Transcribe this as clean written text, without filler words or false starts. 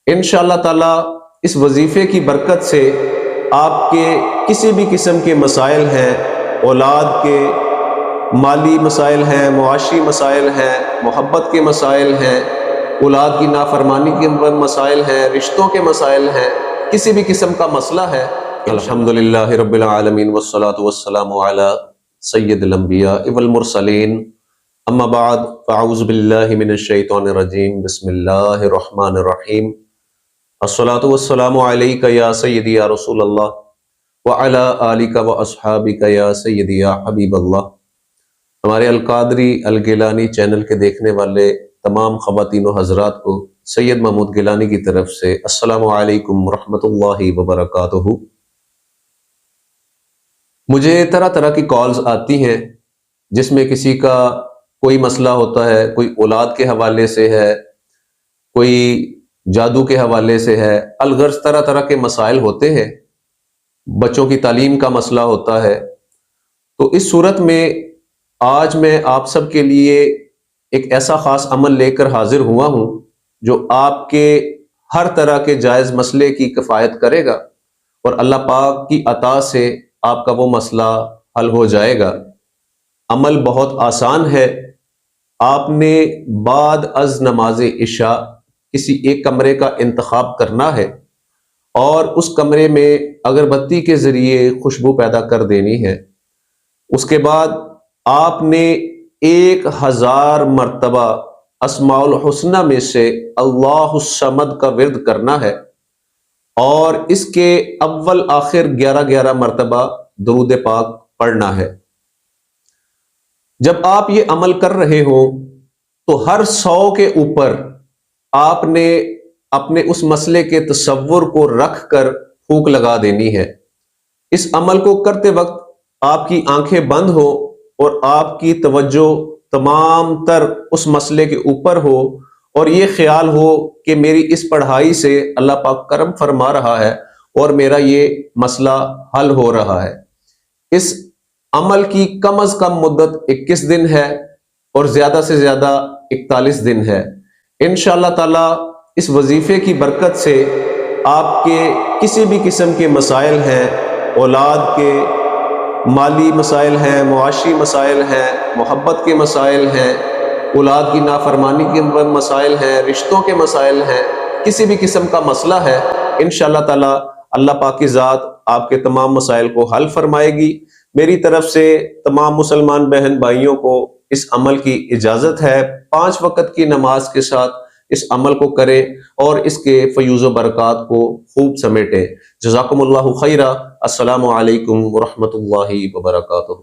انشاءاللہ تعالی اس وظیفے کی برکت سے آپ کے کسی بھی قسم کے مسائل ہیں، اولاد کے مالی مسائل ہیں، معاشی مسائل ہیں، محبت کے مسائل ہیں، اولاد کی نافرمانی کے مسائل ہیں، رشتوں کے مسائل ہیں، کسی بھی قسم کا مسئلہ ہے، الحمدللہ رب العالمین والصلاة والسلام علی سید الانبیاء والمرسلین، اما بعد فاعوذ باللہ من الشیطان الرجیم، بسم اللہ الرحمن الرحیم، الصلاة والسلام علیکہ یا سیدی یا رسول اللہ وعلی آلکہ واصحابکہ یا سیدی یا حبیب اللہ۔ ہمارے القادری الگیلانی چینل کے دیکھنے والے تمام خواتین و حضرات کو سید محمود گیلانی کی طرف سے السلام علیکم ورحمۃ اللہ وبرکاتہ۔ مجھے طرح طرح کی کالز آتی ہیں جس میں کسی کا کوئی مسئلہ ہوتا ہے، کوئی اولاد کے حوالے سے ہے، کوئی جادو کے حوالے سے ہے، الغرض طرح طرح کے مسائل ہوتے ہیں، بچوں کی تعلیم کا مسئلہ ہوتا ہے۔ تو اس صورت میں آج میں آپ سب کے لیے ایک ایسا خاص عمل لے کر حاضر ہوا ہوں جو آپ کے ہر طرح کے جائز مسئلے کی کفایت کرے گا اور اللہ پاک کی عطا سے آپ کا وہ مسئلہ حل ہو جائے گا۔ عمل بہت آسان ہے۔ آپ نے بعد از نماز عشاء کسی ایک کمرے کا انتخاب کرنا ہے اور اس کمرے میں اگربتی کے ذریعے خوشبو پیدا کر دینی ہے۔ اس کے بعد آپ نے 1000 مرتبہ اسماء الحسنہ میں سے اللہ الصمد کا ورد کرنا ہے اور اس کے اول آخر 11 مرتبہ درود پاک پڑھنا ہے۔ جب آپ یہ عمل کر رہے ہو تو ہر 100 کے اوپر آپ نے اپنے اس مسئلے کے تصور کو رکھ کر پھونک لگا دینی ہے۔ اس عمل کو کرتے وقت آپ کی آنکھیں بند ہو اور آپ کی توجہ تمام تر اس مسئلے کے اوپر ہو اور یہ خیال ہو کہ میری اس پڑھائی سے اللہ پاک کرم فرما رہا ہے اور میرا یہ مسئلہ حل ہو رہا ہے۔ اس عمل کی کم از کم مدت 21 دن ہے اور زیادہ سے زیادہ 41 دن ہے۔ انشاءاللہ تعالی اس وظیفے کی برکت سے آپ کے کسی بھی قسم کے مسائل ہیں، اولاد کے مالی مسائل ہیں، معاشی مسائل ہیں، محبت کے مسائل ہیں، اولاد کی نافرمانی کے مسائل ہیں، رشتوں کے مسائل ہیں، کسی بھی قسم کا مسئلہ ہے، انشاءاللہ تعالی اللہ پاک کی ذات آپ کے تمام مسائل کو حل فرمائے گی۔ میری طرف سے تمام مسلمان بہن بھائیوں کو اس عمل کی اجازت ہے۔ 5 وقت کی نماز کے ساتھ اس عمل کو کریں اور اس کے فیوز و برکات کو خوب سمیٹیں۔ جزاکم اللہ خیرہ۔ السلام علیکم ورحمۃ اللہ وبرکاتہ۔